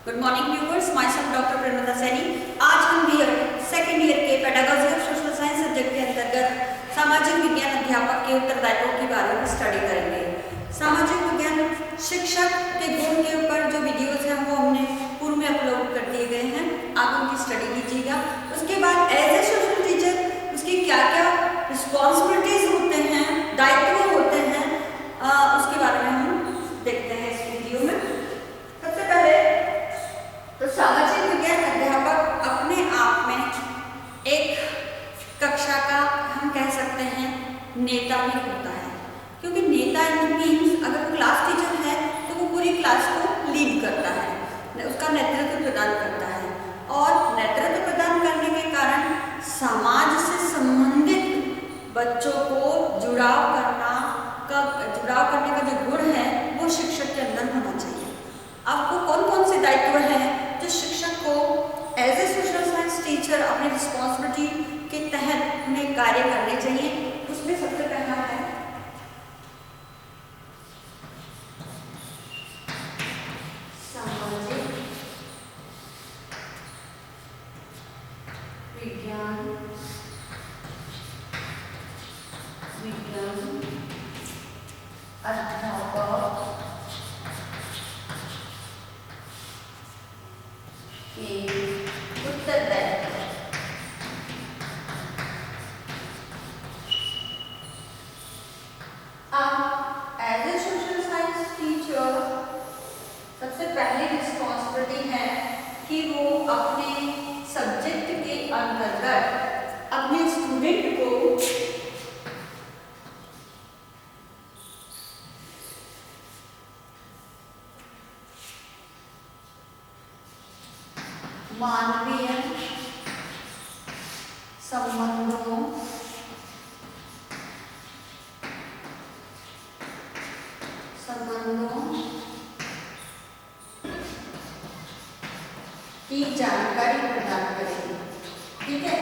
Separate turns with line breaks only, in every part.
Good morning viewers, myself doctor Prerna Saini. आज हम second year के pedagogy of social science subject के अंतर्गत सामाजिक विज्ञान अध्यापक के उत्तरदायित्व के बारे में स्टडी करेंगे। सामाजिक विज्ञान शिक्षक के गुण के ऊपर जो वीडियोज हैं वो हमने पूर्व में अपलोड कर दिए गए हैं, आप उनकी स्टडी कीजिएगा। उसके बाद एज ए सोशल टीचर उसकी क्या क्या रिस्पॉन्सिबिलिटीज होते हैं, दायित्व होते हैं, उसके बारे में हम देखते हैं इस वीडियो में। सबसे पहले तो सामाजिक विज्ञान अध्यापक अपने आप में एक कक्षा का हम कह सकते हैं नेता भी होता है, क्योंकि नेता मीन्स अगर वो क्लास टीचर है तो वो पूरी क्लास को लीड करता है, उसका नेतृत्व प्रदान करता है। और नेतृत्व प्रदान करने के कारण समाज से संबंधित बच्चों को जुड़ाव करने का जो गुण है वो शिक्षक के अंदर होना चाहिए। आपको कौन कौन से दायित्व हैं जो शिक्षक को as a social science teacher अपनी रिस्पॉन्सिबिलिटी के तहत उन्हें कार्य करने चाहिए, उसमें सबसे पहला है सामाजिक विज्ञान अध्यापक के उत्तरदायित्व। अब as a social science teacher सबसे पहली रिस्पॉन्सिबिलिटी है कि वो अपने सब्जेक्ट के अंतर्गत अपने स्टूडेंट को मानवीय संबंधों की जानकारी प्रदान करेगी। ठीक है,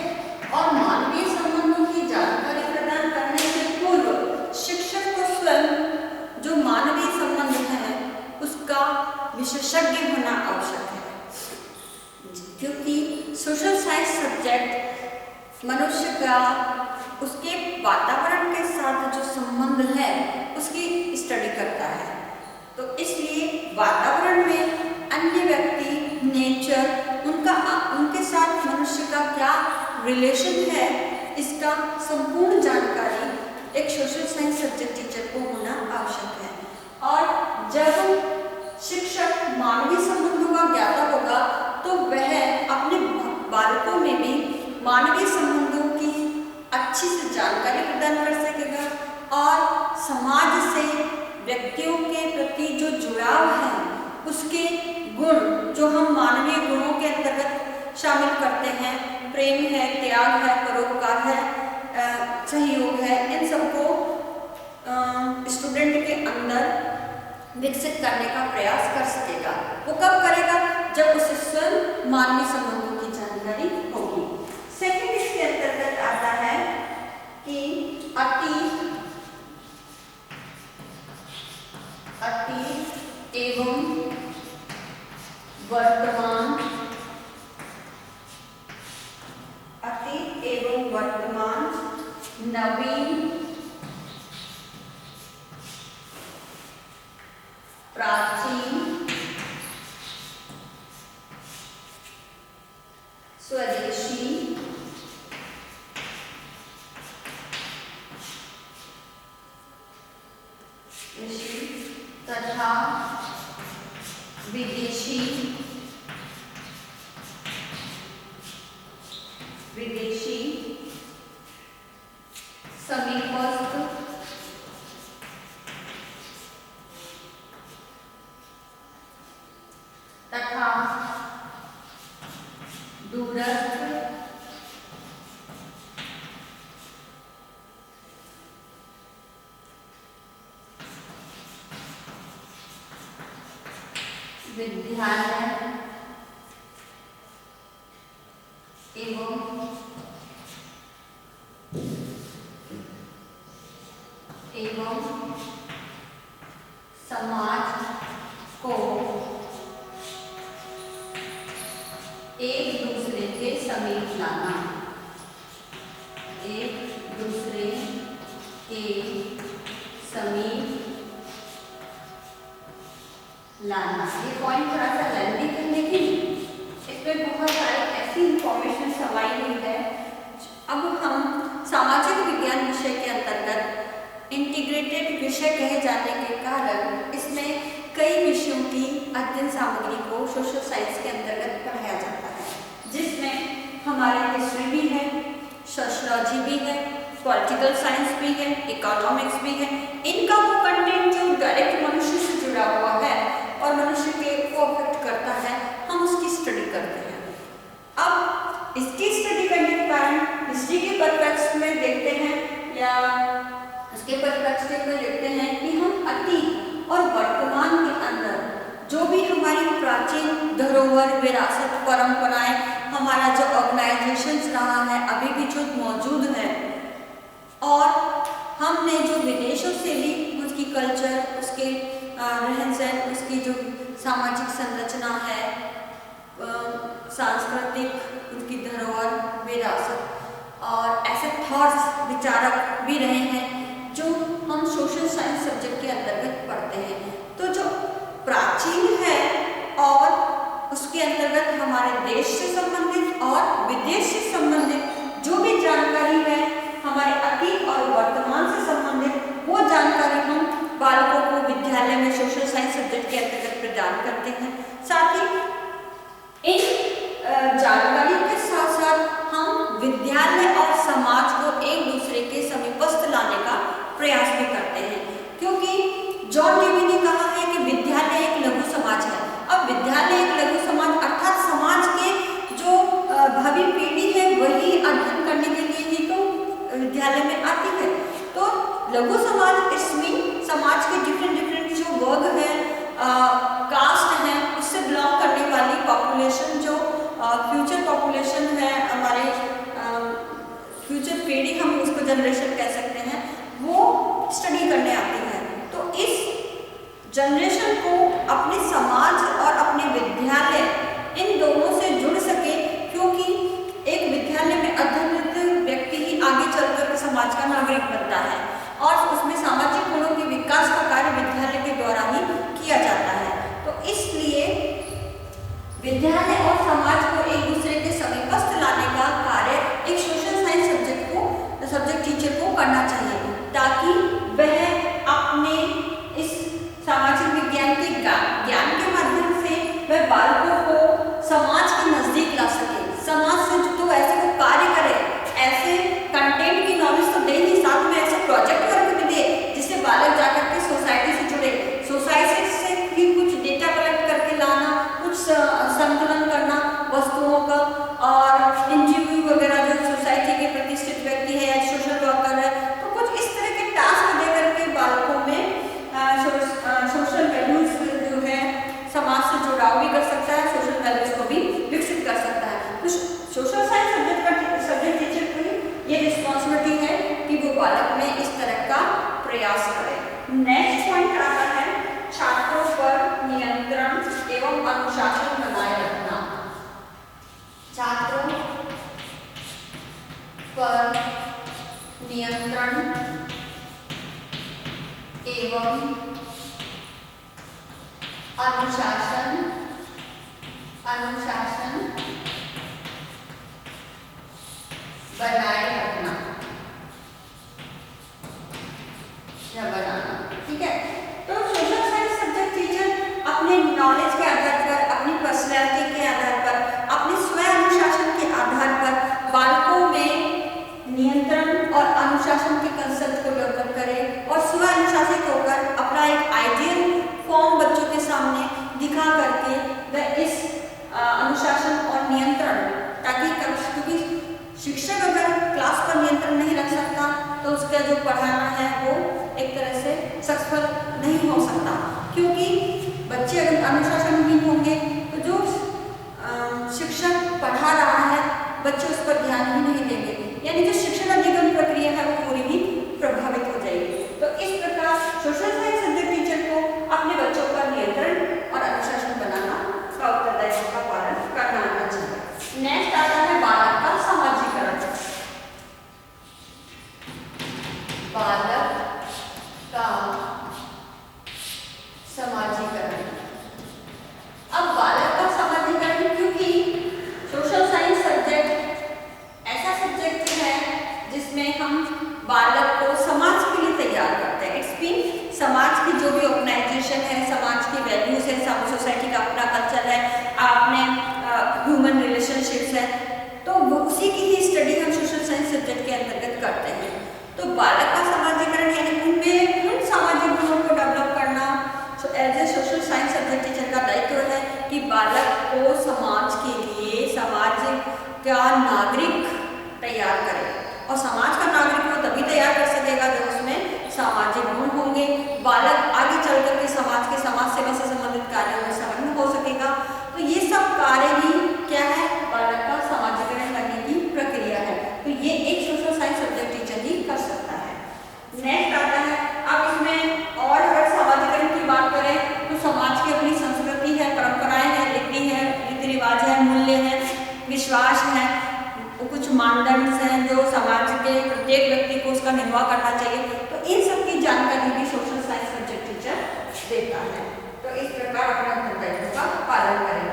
और मानवीय संबंधों की जानकारी प्रदान करने से पूर्व शिक्षक को स्वयं जो मानवीय संबंध है उसका विशेषज्ञ होना आवश्यक है, क्योंकि सोशल साइंस सब्जेक्ट मनुष्य का उसके वातावरण के साथ जो संबंध है उसकी स्टडी करता है। तो इसलिए वातावरण में अन्य व्यक्ति, नेचर, उनके साथ मनुष्य का क्या रिलेशन है, इसका संपूर्ण जानकारी एक सोशल साइंस सब्जेक्ट टीचर को होना आवश्यक है। और जब शिक्षक मानवीय संबंधों का ज्ञाता होगा तो वह अपने बालकों में भी मानवीय संबंधों की अच्छी से जानकारी प्रदान कर सकेगा और समाज से व्यक्तियों के प्रति जो जुड़ाव है उसके गुण जो हम मानवीय गुणों के अंतर्गत शामिल करते हैं, प्रेम है, त्याग है, परोपकार है, सहयोग है, इन सबको स्टूडेंट के अंदर विकसित करने का प्रयास कर सकेगा। वो कब करेगा? जब उसे स्वयं मानवीय संबंधों की जानकारी होगी। सेकंड इसके अंतर्गत आता है कि अतीत एवं वर्तमान नवीन, प्राचीन, स्वदेशी, तथा विदेशी समीपस्थ तथा दूरस्थ विद्यालय एवं समाज को एक दूसरे के समीप लाना, एक दूसरे के समीप लाना। ये पॉइंट थोड़ा सा लेंथी है, लेकिन इसमें बहुत सारी ऐसी इंफॉर्मेशन समाई हुई है। अब हम सामाजिक विज्ञान विषय के अंतर्गत इंटीग्रेटेड विषय कहे जाने के कारण इसमें कई विषयों की अध्ययन सामग्री को सोशल साइंस के अंतर्गत पढ़ाया जाता है, जिसमें हमारी हिस्ट्री भी है, सोशियोलॉजी भी है, पॉलिटिकल साइंस भी है, इकोनॉमिक्स भी है। इनका वो कंटेंट जो डायरेक्ट मनुष्य से जुड़ा हुआ है और मनुष्य को अफेक्ट करता है, हम उसकी स्टडी करते हैं। अब इसकी स्टडी करने के कारण हिस्ट्री के पर्सपेक्टिव में देखते हैं या उसके पर्सपेक्टिव में देखते हैं कि हम अतीत और वर्तमान के अंदर जो भी हमारी प्राचीन धरोहर, विरासत, परंपराएं, हमारा जो ऑर्गेनाइजेशन रहा है, अभी भी जो मौजूद है, और हमने जो विदेशों से भी उसकी कल्चर, उसके रहन सहन, उसकी जो सामाजिक संरचना है, सांस्कृतिक उसकी धरोहर, विरासत, और ऐसे थॉट्स, विचारक भी रहे हैं जो हम सोशल साइंस सब्जेक्ट के अंतर्गत पढ़ते हैं। तो जो प्राचीन है और उसके अंतर्गत हमारे देश से संबंधित और विदेश से संबंधित जो भी जानकारी है, हमारे अतीत और वर्तमान से संबंधित, वो जानकारी हम बालकों को विद्यालय में सोशल साइंस सब्जेक्ट के अंतर्गत प्रदान करते हैं। साथ ही इन जानकारी के साथ साथ हम विद्यालय और समाज को एक दूसरे के समीपस्थ लाने का प्रयास भी करते हैं, क्योंकि जॉन डेवी ने कहा है कि विद्यालय एक लघु समाज है। अब विद्यालय एक लघु समाज अर्थात समाज के जो भावी पीढ़ी है वही अध्ययन करने के लिए ही तो विद्यालय में आती है। तो लघु समाज इसमें समाज के डिफरेंट जो वर्ग है, कास्ट है, उससे बिलोंग करने वाली पॉपुलेशन, जो फ्यूचर पॉपुलेशन है, हमारे फ्यूचर पीढ़ी, हम उसको जनरेशन कह सकते हैं, वो स्टडी करने आती है। तो इस जनरेशन को अपने समाज और अपने विद्यालय, इन दोनों से जुड़ सके, क्योंकि एक विद्यालय में अध्ययनरत व्यक्ति ही आगे चलकर समाज का नागरिक बनता है और उसमें सामाजिक गुणों के विकास का कार्य विद्यालय के द्वारा ही किया जाता है। तो इसलिए विद्यालय और समाज को एक दूसरे के समीपस्थ लाने का कार्य एक सोशल साइंस सब्जेक्ट टीचर को करना चाहिए, ताकि वह अपने इस सामाजिक विज्ञान के ज्ञान के माध्यम से वह बालकों को समाज के नजदीक ला सके, समाज से तो ऐसे वो कार्य करे, ऐसे कंटेंट की नॉलेज तो दे ही, साथ में ऐसे प्रोजेक्ट वर्क भी दे जिससे बालक जाकर के सोसाइटी से जुड़े, सोसाइटी से भी कुछ डेटा कलेक्ट करके लाना, कुछ संकलन करना वस्तुओं का, और इंटरव्यू वगैरह जो सोसाइटी के प्रतिष्ठित व्यक्ति है या सोशल वर्कर है, तो कुछ इस तरह के टास्क दे करके बालकों में सोशल वैल्यूज जो है, समाज से जुड़ाव भी कर सकता है, सोशल वैल्यूज को भी विकसित कर सकता है। तो सोशल साइंस सब्जेक्ट टीचर की ये रिस्पॉन्सिबिलिटी है कि वो बालक में इस तरह का प्रयास करे। नेक्स्ट पॉइंट आता है छात्रों पर नियंत्रण एवं अनुशासन बनाए रखना। छात्रों पर नियंत्रण एवं अनुशासन बनाए रखना या बनाना। ठीक है, तो सोशल साइंस सब्जेक्ट टीचर अपने नॉलेज के आधार पर, अपनी पर्सनैलिटी के आधार पर, अपने स्व अनुशासन के आधार पर बालकों में नियंत्रण और अनुशासन के कंसेप्ट को डेवलप करे और स्व अनुशासित होकर अपना एक आइडियल फॉर्म बच्चों के सामने दिखा करके वह इस अनुशासन और नियंत्रण, ताकि क्योंकि शिक्षक अगर क्लास पर नियंत्रण नहीं रख सकता तो उसका जो पढ़ाना है वो एक तरह से सक्सेसफुल नहीं हो सकता, क्योंकि बच्चे अगर अनुशासनहीन होंगे तो जो शिक्षक पढ़ा रहा है बच्चे उस पर ध्यान ही नहीं देंगे, यानी जो शिक्षण अधिगम प्रक्रिया है वो पूरी ही प्रभावित हो जाएगी। तो इस प्रकार सोशल साइंस सब्जेक्ट टीचर को अपने बच्चों पर नियंत्रण और अनुशासन बनाना का उत्तरदायित्व का पालन करना आना चाहिए। बालक का समाजीकरण यानी उनमें उन सामाजिक गुणों को डेवलप करना as a social science subject teacher का दायित्व है कि बालक को समाज के लिए समाज का नागरिक तैयार करे, और समाज का नागरिक वो तभी तैयार कर सकेगा जब उसमें सामाजिक गुण होंगे। बालक आगे चल करके समाज सेवा से संबंधित कार्यों में संलग्न हो सकेगा। तो ये सब कार्य भी क्या है, बालक का समाजीकरण करने की प्रक्रिया है। तो ये एक सोशल साइंस सब्जेक्ट टीचर ही कर सकता है। नेक्स्ट आता है, अब इसमें और अगर समाजीकरण की बात करें तो समाज की अपनी संस्कृति है, परंपराएं हैं, रीति रिवाज है, मूल्य है, विश्वास है, कुछ मानदंड हैं जो समाज के प्रत्येक व्यक्ति को उसका निर्वाह करना चाहिए। तो इन सब की जानकारी भी सोशल साइंस सब्जेक्ट टीचर देता है। तो इस प्रकार अपने उत्तरदायित्व का पालन करें।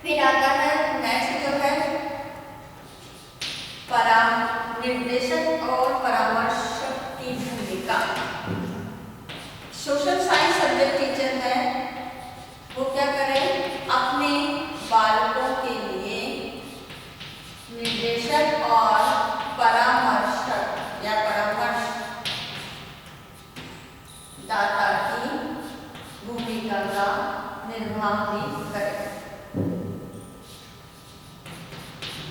फिर आता है नेक्स्ट जो है निर्देशक और परामर्शक की भूमिका। सोशल साइंस सब्जेक्ट टीचर है वो क्या करें, अपने बालकों के लिए निर्देशक और परामर्शक या परामर्श दाता की भूमिका का निर्वाह भी करें।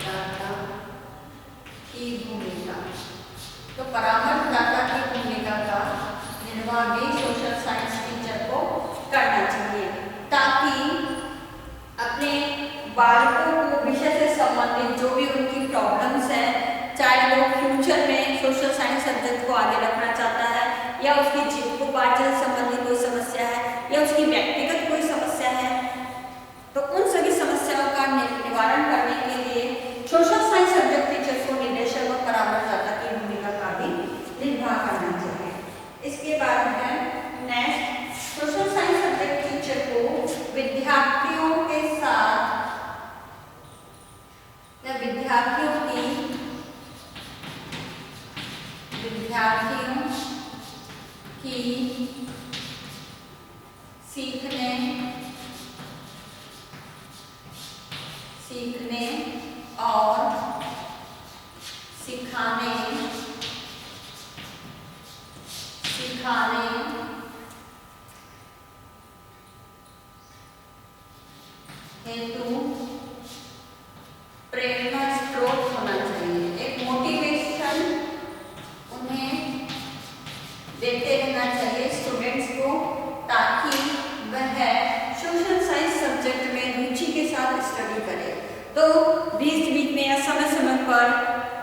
दाता की भूमिका, तो परामर्शदाता की भूमिका का निर्वाह भी सोशल साइंस टीचर को करना चाहिए, ताकि अपने बालकों को विषय से संबंधित जो भी उनकी प्रॉब्लम्स हैं, चाहे वो फ्यूचर में सोशल साइंस सब्जेक्ट को आगे रखना चाहता है या उसकी जीविकोपार्जन से संबंधित कोई समस्या है या उसकी व्यक्तिगत कोई समस्या है, तो उन सभी समस्याओं का निवारण करने के लिए सोशल साइंस सब्जेक्ट टीचर को निर्देशक और परामर्शदाता की भूमिका का भी निर्वाह करना चाहिए। इसके बाद है next, social science subject teacher को विद्यार्थियों के साथ या विद्यार्थियों की सीखने और सिखाने हेतु प्रेरणा स्रोत होना चाहिए। एक मोटिवेशन उन्हें देते रहना चाहिए स्टूडेंट्स को, ताकि वह सोशल साइंस सब्जेक्ट में रुचि के साथ स्टडी करे। तो बीच में या समय पर,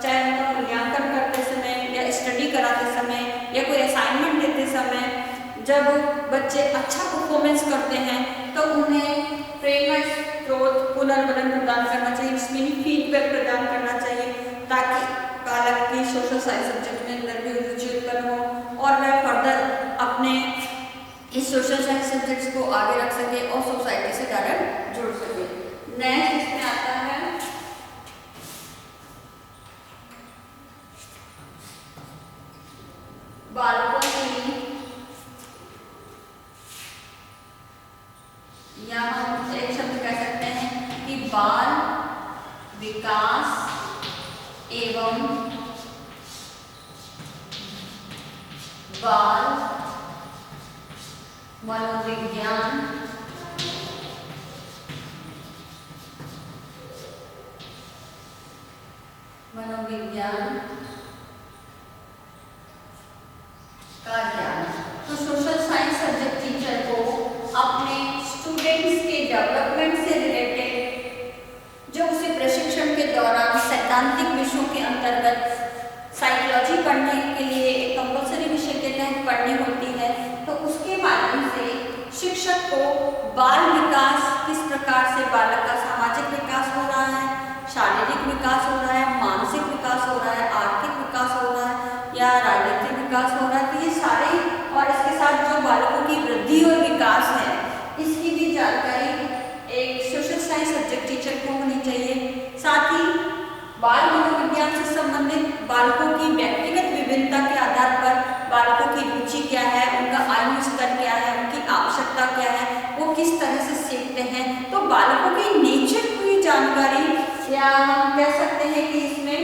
चाहे उनका मूल्यांकन करते समय या स्टडी कराते समय या कोई असाइनमेंट देते समय, जब बच्चे अच्छा परफॉर्मेंस करते हैं तो उन्हें प्रेरणा स्रोत पुनर्बलन प्रदान करना चाहिए, उसमें फीडबैक प्रदान करना चाहिए, ताकि बालक की सोशल साइंस सब्जेक्ट में अंदर भी रुचि उत्पन्न हो और वह फर्दर अपने इस सोशल साइंस सब्जेक्ट्स को आगे रख सके और सोसाइटी से डायरेक्ट जुड़ सके। नेक्स्ट इसमें आता है बालकों की, या हम एक शब्द कह सकते हैं कि बाल विकास एवं बाल मनोविज्ञान का ज्ञान। तो सोशल साइंस सब्जेक्ट टीचर को अपने स्टूडेंट्स के डेवलपमेंट से रिलेटेड जो उसे प्रशिक्षण के दौरान सैद्धांतिक विषयों के अंतर्गत साइकोलॉजी पढ़ने के लिए एक कंपल्सरी विषय के तहत पढ़नी होती है, तो उसके माध्यम से शिक्षक को बाल विकास, किस प्रकार से बालक का सामाजिक विकास हो रहा है, शारीरिक विकास हो रहा है, मानसिक विकास हो रहा है, आर्थिक विकास हो रहा है या राजनीतिक विकास हो रहा है, तो ये सारे, और इसके साथ जो बालकों की वृद्धि और विकास है, इसकी भी जानकारी एक सोशल साइंस सब्जेक्ट टीचर को होनी चाहिए। साथ ही बाल मनोविज्ञान से संबंधित बालकों की व्यक्तिगत विभिन्नता के आधार पर बालकों की रुचि क्या है, उनका आयु स्तर क्या है, उनकी आवश्यकता क्या है, वो किस तरह से सीखते हैं, तो बालकों के नेचर की जानकारी, या हम कह सकते हैं कि इसमें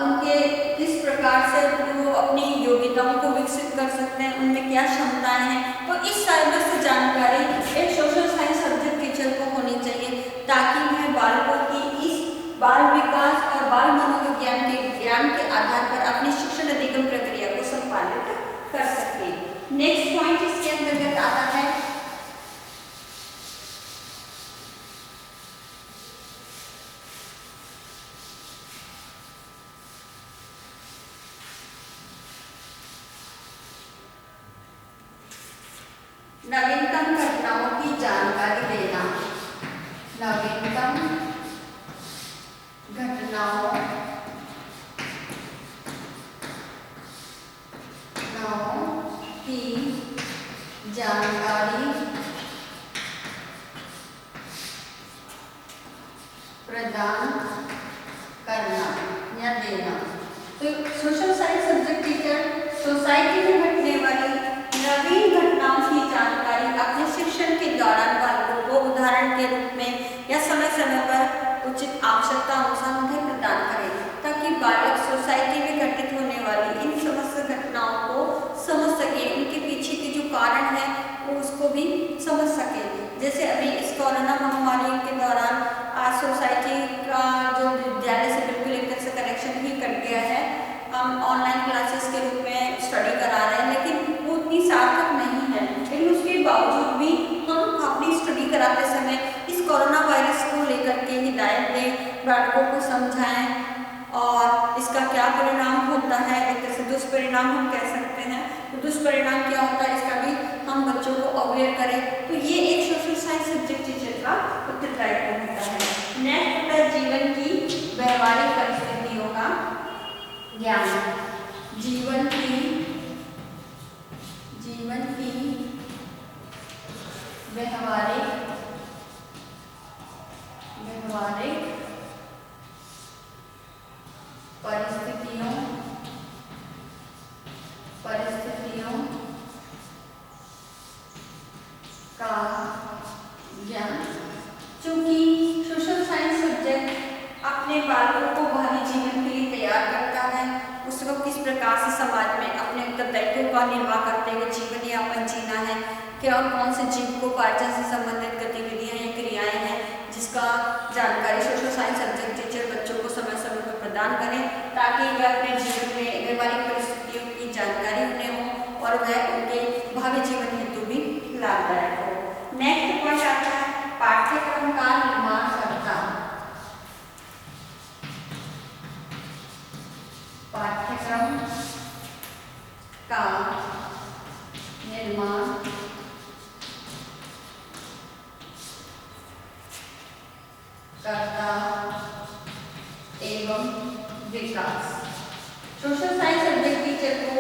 उनके किस प्रकार प्रकार से वो अपनी योग्यताओं को विकसित कर सकते हैं, उनमें क्या क्षमताएं हैं। तो इस साइबर से जानकारी एक सोशल साइंस सब्जेक्ट टीचर को होनी चाहिए, ताकि वह बालकों की इस बाल विकास और बाल मनोविज्ञान के ज्ञान के आधार पर अपनी शिक्षण अधिगम प्रक्रिया को संपादित कर सके। नेक्स्ट पॉइंट इसके अंतर्गत आता है नवीनतम घटनाओं की जानकारी देना। नवीनतम घटनाओं की जानकारी प्रदान करना या देना। तो social science subject teacher society में घटने वाली नवीन घटनाओं की जानकारी अपने शिक्षण के दौरान बालकों को उदाहरण के रूप में या समय समय पर उचित आवश्यकता अनुसार उन्हें प्रदान करें, ताकि बालक सोसाइटी में घटित होने वाली इन समस्त घटनाओं को समझ सके, उनके पीछे के जो कारण है वो उसको भी समझ सके। जैसे अभी इस कोरोना महामारी के दौरान आज सोसाइटी का जो विद्यालय से बिल्कुल एक तरह से कनेक्शन ही कट गया है। हम ऑनलाइन क्लासेस के रूप में स्टडी करा रहे हैं, लेकिन वो उतनी सार्थक नहीं है। लेकिन उसके बावजूद भी हम अपनी स्टडी कराते समय इस कोरोना वायरस को लेकर के हिदायत दें, बालकों को समझाएं और इसका क्या परिणाम होता है, एक तरह से दुष्परिणाम हम कह सकते हैं। तो दुष्परिणाम क्या होता है इसका भी हम बच्चों को अवेयर करें। तो ये एक सोशल साइंस सब्जेक्ट टीचर का उत्तरदायित्व होता है। नेक्स्ट होता है जीवन की व्यवहारिक परिस्थितियों का ज्ञान। जीवन की व्यवहारिक परिस्थितियों का ज्ञान। चूंकि सोशल साइंस सब्जेक्ट अपने बालकों को भावी जीवन के लिए तैयार करता है, उसको किस प्रकार से समाज में अपने उत्तरदायित्वों का निर्वाह करते हुए जीवन यापन जीना है, क्या और कौन से जीविकोपार्जन से संबंधित गतिविधियां या क्रियाएं हैं, जिसका जानकारी सोशल साइंस सब्जेक्ट टीचर बच्चों को समय समय पर प्रदान करें, ताकि वह अपने जीवन में व्यवहारिक परिस्थितियों की जानकारी उन्हें हो और वह उनके भावी जीवन हेतु भी लाभदायक हो। नेक्स्ट पॉइंट आता है पाठ्यक्रम का निर्माण करता। पाठ्यक्रम का निर्माण करता एवं विकास। सोशल साइंस सब्जेक्ट टीचर को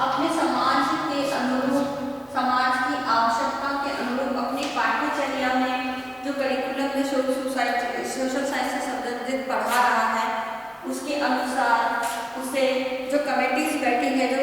अपने समाज के अनुरूप, समाज की आवश्यकता के अनुरूप अपनी पाठ्यचर्या में जो करिकुलम में सोशल साइंस से संबंधित पढ़ा रहा है उसके अनुसार उसे जो कमेटीज बैठी है जो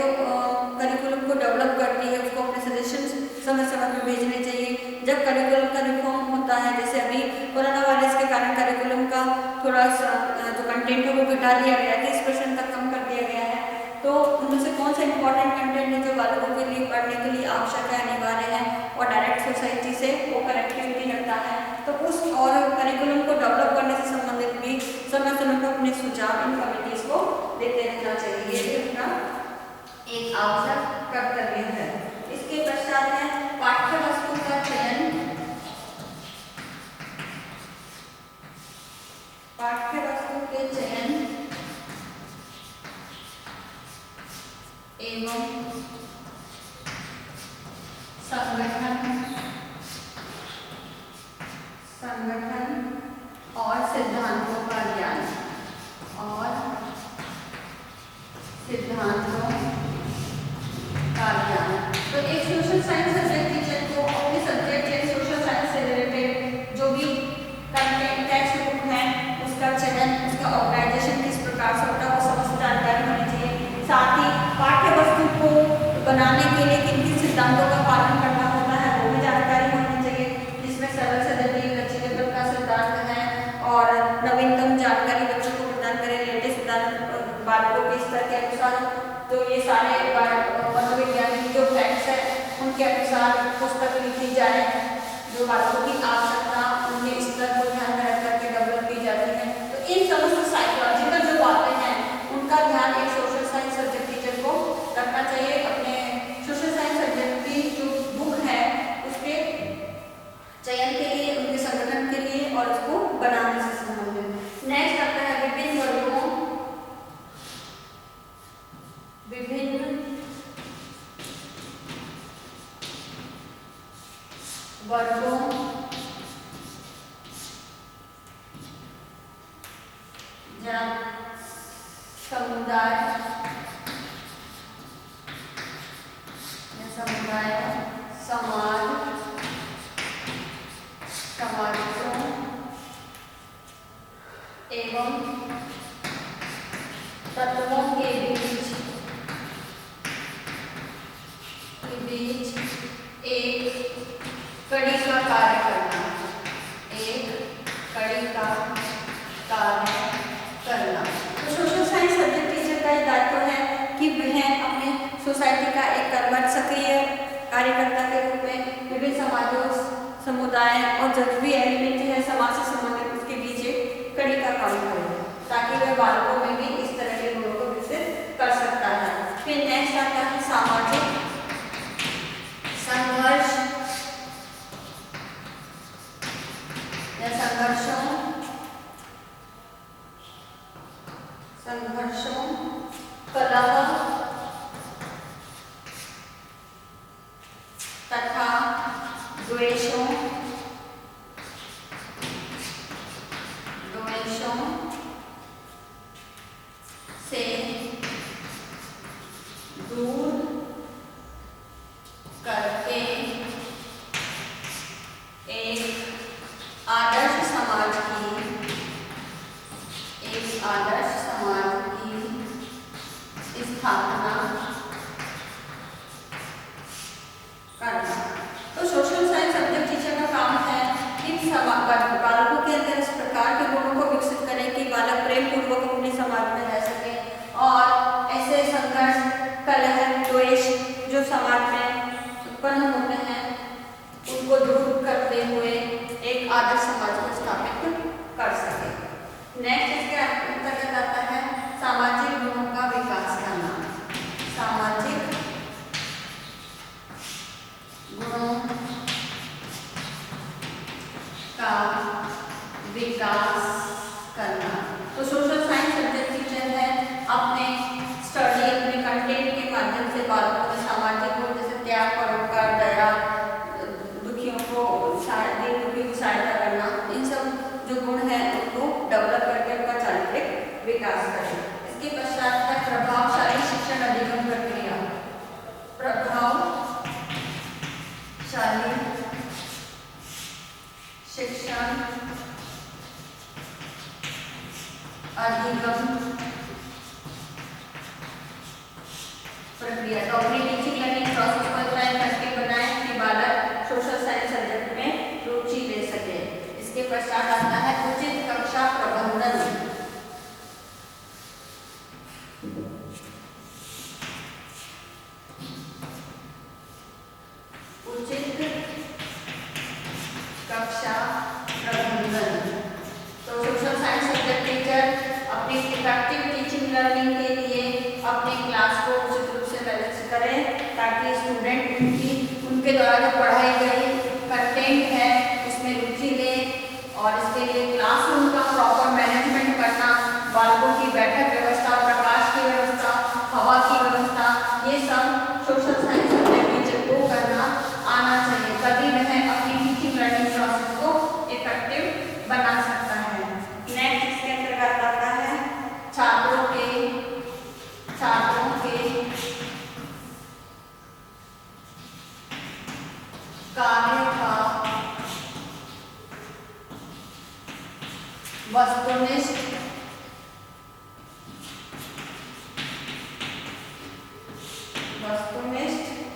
करिकुलम को डेवलप करती है, उसको अपने सजेशंस समय समय पर भेजने चाहिए। जब करिकुलम का रिफॉर्म होता है, जैसे अभी कोरोना वायरस के कारण करिकुलम का थोड़ा सा जो कंटेंट है वो घटा दिया गया है, 30% तक कम कर दिया गया है। तो उनमें से कौन सा इंपॉर्टेंट कंटेंट है जो बालकों के लिए पढ़ने के लिए आवश्यक है, अनिवार्य है और डायरेक्ट सोसाइटी से वो कनेक्टिविटी रखता है, तो उस और करिकुलम को डेवलप करने से संबंधित भी समय समय पर अपने सुझाव इन कमिटीज को देते रहना चाहिए। ये भी उनका एक आवश्यक कर्तव्य है। इसके पश्चात है पाठ्य वस्तु का चयन। पाठ्य वस्तु के चयन एवं संगठन और सिद्धांतों का ज्ञान। तो एक सोशल साइंस सब्जेक्ट टीचर को अपने सब्जेक्ट या सोशल साइंस से रिलेटेड जो भी कंटेंट टेक्स्ट बुक है उसका चयन, उसका ऑर्गेनाइजेशन किस प्रकार से होता है वो समस्त जानकारी होनी चाहिए। साथ ही पाठ्य वस्तु को बनाने के लिए किन किन सिद्धांतों का पालन करना होता है वो भी जानकारी होनी चाहिए, जिसमें सरल से जटिल लचीलेपन का सिद्धांत है और नवीनतम जानकारी बच्चों को प्रदान करें, लेटेस्ट सिद्धांत बालकों के स्तर के अनुसार उसके अनुसार पुस्तक लिखी जाए, जो बालकों की आवश्यकता उनके स्तर को ध्यान में रख करके डेवलप की जाती है। तो इन समस्त साइकोलॉजिकल जो बातें हैं उनका ध्यान एक सोशल साइंस सब्जेक्ट टीचर को रखना चाहिए। अपने सोशल साइंस सब्जेक्ट की जो बुक है उसके चयन के लिए, उनके संगठन के लिए और उसको बनाने से संबंधित। नेक्स्ट आता है विभिन्न वर्गों समुदाय समाज समाजों एवं तत्वों के बीच एक कड़ी का कार्य करना, एक कड़ी का कार्य करना। तो सोशल साइंस सब्जेक्ट टीचर का ये दायित्व है कि वह अपने सोसाइटी का एक कर्मठ सक्रिय कार्यकर्ता के रूप में विभिन्न समाजों, समुदाय और जरूरी एलिमेंट है समाज से संबंधित उसके बीच एक कड़ी का काम करे, ताकि वह बालकों में भी इस तरह के गुणों को विकसित कर सकता है। फिर नेक्स्ट आता है सामाजिक संघर्ष या संघर्षों, कलह तथा द्वेषों से दूर करके एक आदर्श समाज की स्थापना करना। तो सोशल साइंस सब्जेक्ट टीचर का काम है कि बालकों के अंदर इस प्रकार के गुणों को विकसित करें कि बालक प्रेम पूर्वक अपने समाज में रह सके और ऐसे संघर्ष, कलह, द्वेष जो समाज में उत्पन्न होते हैं उनको दूर करते हुए एक आदर्श समाज को स्थापित कर सके। नेक्स्ट इसके अंतर्गत आता है सामाजिक गुणों का विकास करना। सामाजिक गुणों का विकास करना। तो सोशल साइंस सब्जेक्ट टीचर है अपने स्टडी, अपने कंटेंट के माध्यम से बालकों में सामाजिक गुण जैसे त्याग, परोपकार, दया, दुखियों को सहायता करना, इन सब जो गुण है उनको डेवलप करके उनका चारित्रिक विकास करें। इसके पश्चात है प्रभावशाली शिक्षण अधिगम प्रक्रिया। प्रभावशाली शिक्षण अधिगम प्रक्रिया। तो अपनी टीचिंग लर्निंग प्रोसेस को इतना इफेक्टिव बनाएं कि बालक सोशल साइंस सब्जेक्ट में रुचि ले सके। इसके पश्चात आता है उचित कक्षा प्रबंधन। उचित कक्षा प्रबंधन। तो सोशल साइंस सब्जेक्ट टीचर अपनी इफेक्टिव टीचिंग लर्निंग के लिए अपने क्लास को उचित रूप से व्यवस्थित करें ताकि स्टूडेंट उनके द्वारा जो पढ़ाई गई कंटेंट है उसमें रुचि ले और इसके लिए क्लासरूम का प्रॉपर मैनेजमेंट करना, बालकों की बैठक व्यवस्था, प्रकाश की व्यवस्था, हवा की व्यवस्था, ये सब सोशल साइंस सब्जेक्ट टीचर को करना आना चाहिए, तभी वह अपनी टीचिंग लर्निंग प्रोसेस को इफेक्टिव बना सकता है। नेक्स्ट इसके अंतर्गत आता है छात्रों के कार्य का वस्तुनिष्ठ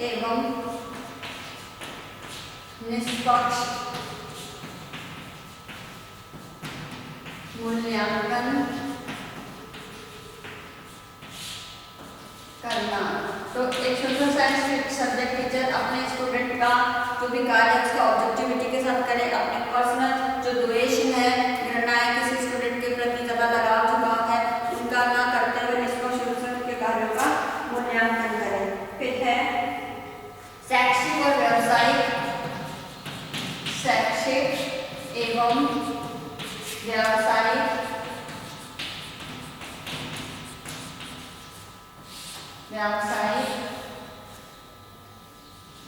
एवं निष्पक्ष मूल्यांकन करना। तो एक सोशल साइंस सब्जेक्ट टीचर अपने स्टूडेंट का जो भी कार्य है उसका ऑब्जेक्टिविटी के साथ करे, अपने पर्सनल जो द्वेष है, घृणा है, किसी स्टूडेंट के प्रति ज़्यादा लगाव झुकाव है, उनका ना करते हुए निष्पक्ष रूप से उनके कार्यों का मूल्यांकन करें। फिर है शैक्षिक और व्यावसायिक, शैक्षिक एवं व्यावसायिक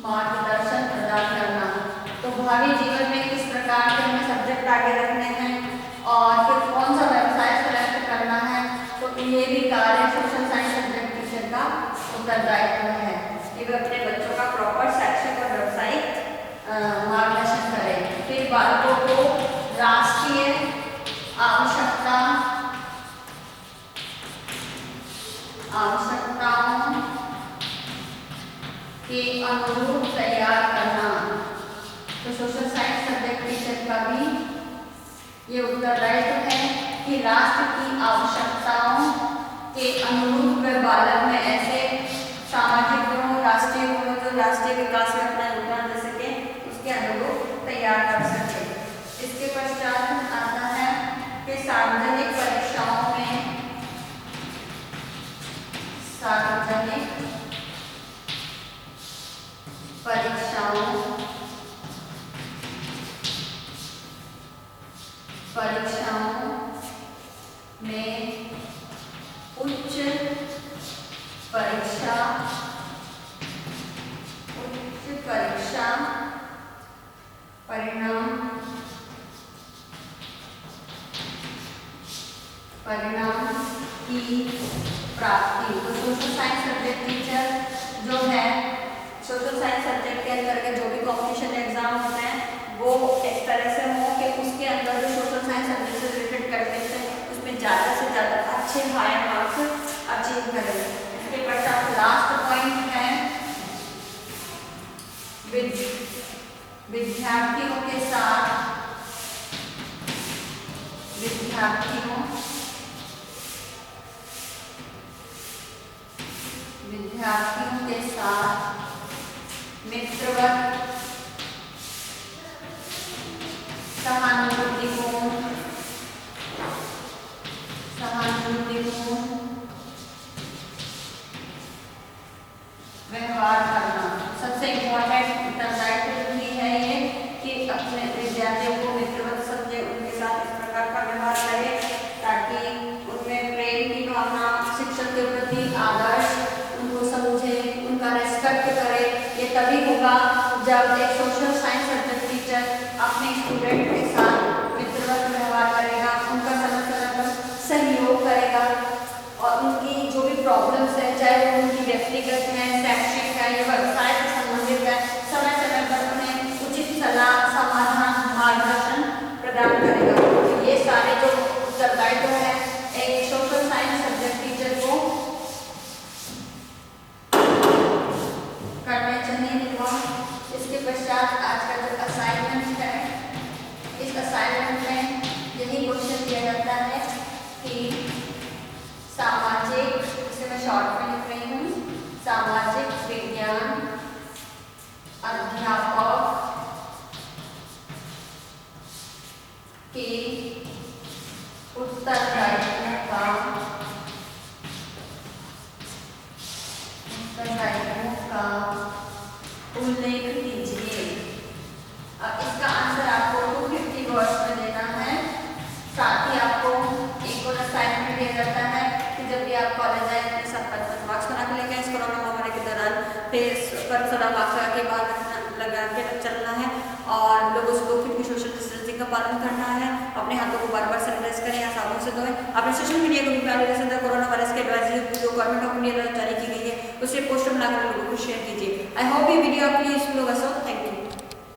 मार्गदर्शन प्रदान करना। तो भावी जीवन में किस प्रकार के हमें सब्जेक्ट आगे रखने हैं और फिर कौन सा व्यवसाय सेलेक्ट करना है, तो ये भी कार्य सोशल साइंस सब्जेक्ट टीचर का उत्तरदायित्व है कि वे अपने बच्चों का प्रॉपर शैक्षिक और व्यावसायिक मार्गदर्शन करें। फिर बालकों को राष्ट्रीय आवश्यकताओं के अनुरूप तैयार करना। तो सोशल साइंस सब्जेक्ट टीचर का भी ये उत्तरदायित्व है कि राष्ट्र की आवश्यकताओं के अनुरूप वे बालक में ऐसे सामाजिक गुणों, राष्ट्रीय गुणों जो राष्ट्रीय विकास में अपना योगदान दे सके उसके अनुरूप तैयार कर सके। इसके पश्चात आता है कि सार्वजनिक परीक्षाओं में उच्च परीक्षा परिणाम की प्राप्ति। तो सोशल साइंस सब्जेक्ट टीचर जो है, सोशल साइंस सब्जेक्ट के अंतर्गत जो भी कॉम्पिटिशन एग्जाम होते हैं वो एक तरह से हो कि उसके अंदर जो सोशल साइंस सब्जेक्ट से रिलेटेड करते हैं उसमें ज़्यादा से ज़्यादा अच्छे हाई मार्क्स अचीव करें। इसके पश्चात लास्ट पॉइंट है विद्यार्थियों के साथ मित्रवत सहानुभूतिपूर्ण व्यवहार करना। सबसे इम्पोर्टेंट उत्तरदायित्व भी है ये कि अपने विद्यार्थियों को मित्रवत समझे, उनके साथ इस प्रकार का व्यवहार करे ताकि उनमें प्रेम की भावना, शिक्षक के प्रति आदर्श, उनको समझे, उनका रेस्पेक्ट करे। ये तभी होगा जब एक सोशल साइंस सब्जेक्ट टीचर अपने स्टूडेंट के साथ मित्रवत व्यवहार करेगा, उनका समय पर सहयोग करेगा और उनकी जो भी प्रॉब्लम्स है, चाहे वो उनकी व्यक्तिगत है, शैक्षिक है या व्यवसाय से संबंधित है, समय पर उन्हें उचित सलाह, समाधान, मार्गदर्शन प्रदान करेगा। तो ये सारे जो उत्तरदायित्व है एक सोशल साइंस सब्जेक्ट टीचर को करने चाहिए। इसके पश्चात आज का जो असाइनमेंट है, इस असाइनमेंट में यही क्वेश्चन दिया जाता है कि सामाजिक, इसे मैं शॉर्ट में लिख रही हूँ, सामाजिक विज्ञान अध्यापक के उत्तरदायित्व का उल्लेख कीजिए। अब इसका आंसर आपको 250 वर्ड्स में देना है। साथ ही आपको एक और असाइनमेंट दिया जाता है कि जब भी आप कॉलेज आए अपने साथ 55 मार्क्स बना के लेके इस कोरोना महामारी के दौरान टेस्ट पर सदा मार्क्स के बाद लगा के चलना है और लोगों से 2 फीट की सोशल डिस्टेंसिंग का पालन करना है। अपने हाथों को बार-बार सैनिटाइज करें या साबुन से धोएं। अपने सोशल मीडिया को भी पहले कोरोना वायरस के एडवाइजरी जो गवर्नमेंट ऑफ इंडिया द्वारा जारी की गई है उसे पोस्ट बनाकर लोगों को शेयर कीजिए। आई होप ये वीडियो आपके लिए यूजफुल होगा। So thank you.